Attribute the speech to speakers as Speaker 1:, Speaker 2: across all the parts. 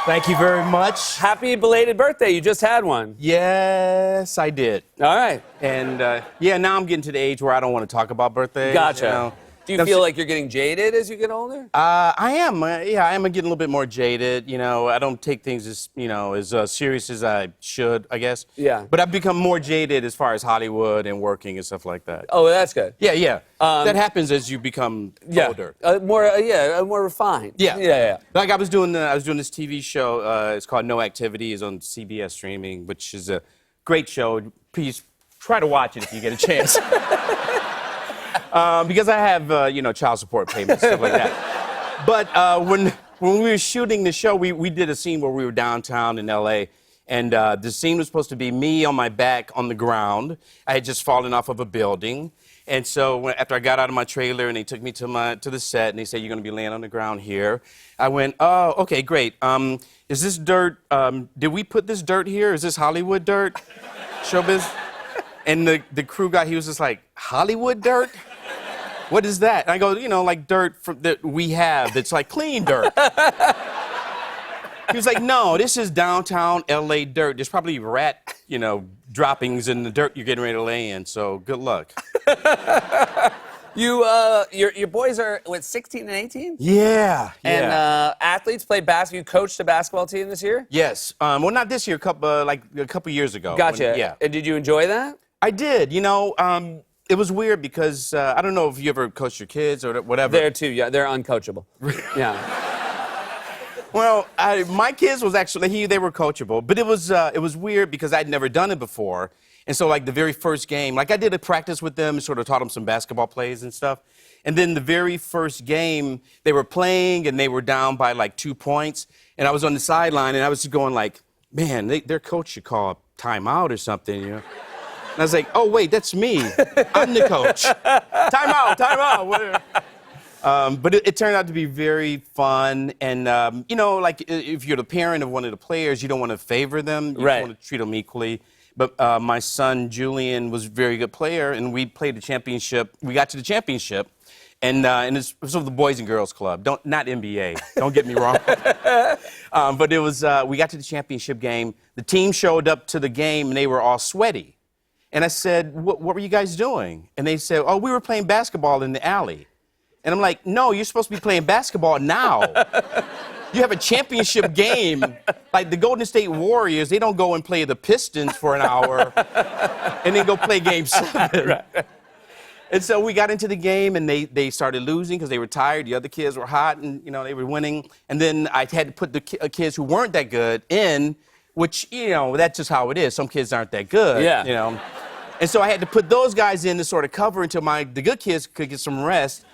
Speaker 1: Thank you very much.
Speaker 2: Happy belated birthday. You just had one.
Speaker 1: Yes, I did.
Speaker 2: All right.
Speaker 1: And yeah, now I'm getting to the age where I don't want to talk about birthdays.
Speaker 2: Gotcha.
Speaker 1: You know?
Speaker 2: Do you feel like you're getting jaded as you get older?
Speaker 1: I am. Yeah, I am getting a little bit more jaded. You know, I don't take things as, as serious as I should, I guess.
Speaker 2: Yeah.
Speaker 1: But I've become more jaded as far as Hollywood and working and stuff like that.
Speaker 2: Oh, that's good.
Speaker 1: Yeah. That happens as you become older.
Speaker 2: More refined.
Speaker 1: Yeah. Like I was doing this TV show. It's called No Activity. It's on CBS streaming, which is a great show. Please try to watch it if you get a chance. Because I have, child support payments, stuff like that. But when we were shooting the show, we did a scene where we were downtown in L.A., and the scene was supposed to be me on my back on the ground. I had just fallen off of a building. And so after I got out of my trailer and they took me to the set and they said, you're going to be laying on the ground here, I went, oh, okay, great. Is this dirt, did we put this dirt here? Is this Hollywood dirt? Showbiz? And the crew guy, he was just like, Hollywood dirt? What is that? And I go, like dirt that we have that's like clean dirt. He was like, no, this is downtown LA dirt. There's probably rat, droppings in the dirt you're getting ready to lay in, so good luck.
Speaker 2: Your boys are, 16 and 18?
Speaker 1: Yeah.
Speaker 2: And athletes play basketball. You coached a basketball team this year?
Speaker 1: Yes. Well, not this year, a couple years ago.
Speaker 2: Gotcha.
Speaker 1: Yeah.
Speaker 2: And did you enjoy that?
Speaker 1: I did. It was weird because I don't know if you ever coached your kids or whatever.
Speaker 2: They're too, yeah. They're uncoachable. Yeah.
Speaker 1: Well, my kids was actually they were coachable, but it was weird because I'd never done it before, and so like the very first game, like I did a practice with them, and sort of taught them some basketball plays and stuff, and then the very first game they were playing and they were down by like 2 points, and I was on the sideline and I was just going like, man, their coach should call a timeout or something, And I was like, oh, wait, that's me. I'm the coach. Time out, whatever. But it turned out to be very fun. And, like if you're the parent of one of the players, you don't want to favor them. You want to treat them equally. But my son, Julian, was a very good player, and we played the championship. We got to the championship. And it was of the Boys and Girls Club, not NBA. Don't get me wrong. But it was, we got to the championship game. The team showed up to the game, and they were all sweaty. And I said, what were you guys doing? And they said, oh, we were playing basketball in the alley. And I'm like, no, you're supposed to be playing basketball now. You have a championship game. Like the Golden State Warriors, they don't go and play the Pistons for an hour and then go play game 7. Right. And so we got into the game, and they started losing because they were tired. The other kids were hot, and, they were winning. And then I had to put the kids who weren't that good in, which, that's just how it is. Some kids aren't that good, And so I had to put those guys in to sort of cover until the good kids could get some rest.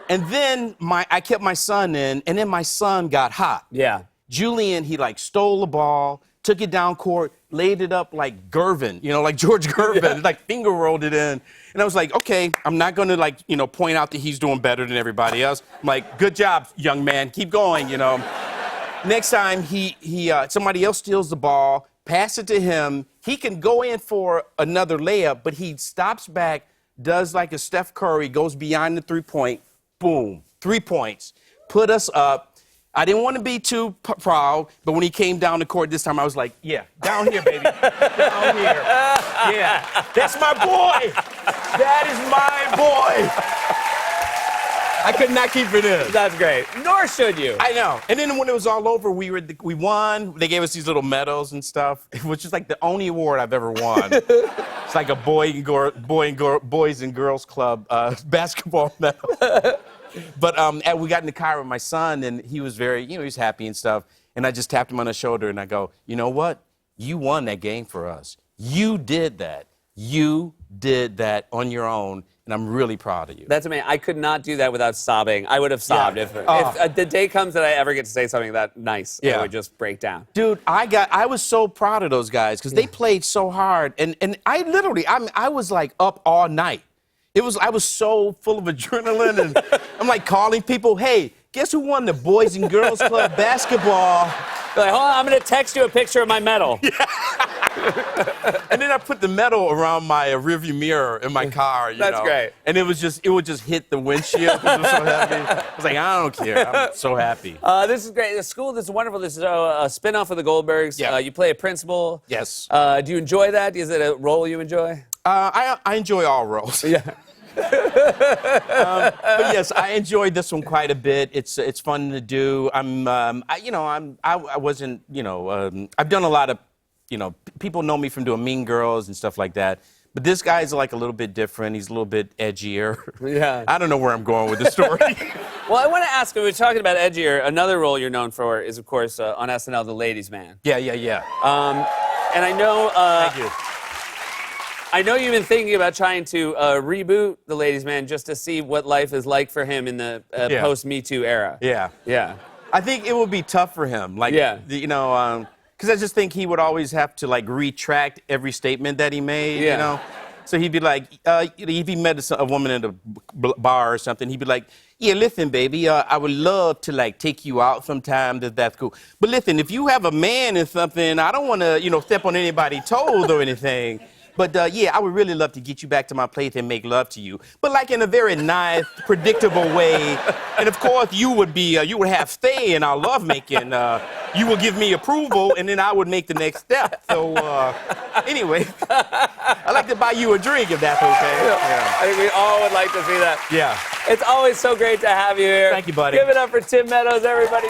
Speaker 1: And then I kept my son in, and then my son got hot.
Speaker 2: Yeah.
Speaker 1: Julian, he stole the ball, took it down court, laid it up like Gervin, like George Gervin, like finger rolled it in. And I was like, okay, I'm not going to point out that he's doing better than everybody else. I'm like, good job, young man, keep going, Next time somebody else steals the ball, pass it to him. He can go in for another layup, but he stops back, does like a Steph Curry, goes behind the 3-point, boom, 3 points, put us up. I didn't want to be too proud, but when he came down the court this time, I was like, yeah, down here, baby, down here. Yeah, that's my boy. That is my boy. I could not keep it in.
Speaker 2: That's great. Nor should you.
Speaker 1: I know. And then when it was all over, we won. They gave us these little medals and stuff, which is like the only award I've ever won. It's like a Boys and Girls Club basketball medal. But we got in the car with my son, and he was very, he was happy and stuff. And I just tapped him on the shoulder, and I go, you know what? You won that game for us. You did that. You did that on your own. And I'm really proud of you.
Speaker 2: That's amazing. I could not do that without sobbing. I would have sobbed if the day comes that I ever get to say something that nice. I would just break down.
Speaker 1: Dude, I was so proud of those guys because they played so hard, and I was like up all night. I was so full of adrenaline, and I'm like calling people, hey, guess who won the Boys and Girls Club basketball?
Speaker 2: Like, hold on, I'm gonna text you a picture of my medal.
Speaker 1: And then I put the metal around my rearview mirror in my car. You
Speaker 2: That's
Speaker 1: know?
Speaker 2: great.
Speaker 1: And it would just hit the windshield because it was so heavy. I was like, I don't care. I'm so happy.
Speaker 2: This is great. The school, this is wonderful. This is a spin-off of the Goldbergs.
Speaker 1: Yeah.
Speaker 2: You play a principal.
Speaker 1: Yes.
Speaker 2: Do you enjoy that? Is it a role you enjoy?
Speaker 1: I enjoy all roles.
Speaker 2: Yeah.
Speaker 1: But yes, I enjoyed this one quite a bit. It's fun to do. I wasn't, I've done a lot of, people know me from doing Mean Girls and stuff like that. But this guy's like a little bit different. He's a little bit edgier.
Speaker 2: Yeah.
Speaker 1: I don't know where I'm going with the story.
Speaker 2: Well, I want to ask, we were talking about edgier. Another role you're known for is, of course, on SNL, The Ladies' Man.
Speaker 1: Yeah.
Speaker 2: And I know.
Speaker 1: Thank you.
Speaker 2: I know you've been thinking about trying to reboot The Ladies' Man just to see what life is like for him in the post-Me Too era.
Speaker 1: Yeah.
Speaker 2: Yeah.
Speaker 1: I think it would be tough for him. Like,
Speaker 2: Yeah.
Speaker 1: because I just think he would always have to like retract every statement that he made.
Speaker 2: Yeah.
Speaker 1: So he'd be like, if he met a woman in a bar or something, he'd be like, yeah, listen, baby, I would love to like take you out sometime. That's cool. But listen, if you have a man and something, I don't want to, step on anybody's toes or anything. But yeah, I would really love to get you back to my place and make love to you. But like in a very nice, predictable way. And of course, you would have stay in our lovemaking. You would give me approval, and then I would make the next step. So anyway, I'd like to buy you a drink if that's okay.
Speaker 2: Yeah. I think we all would like to see that.
Speaker 1: Yeah.
Speaker 2: It's always so great to have you here.
Speaker 1: Thank you, buddy.
Speaker 2: Give it up for Tim Meadows, everybody.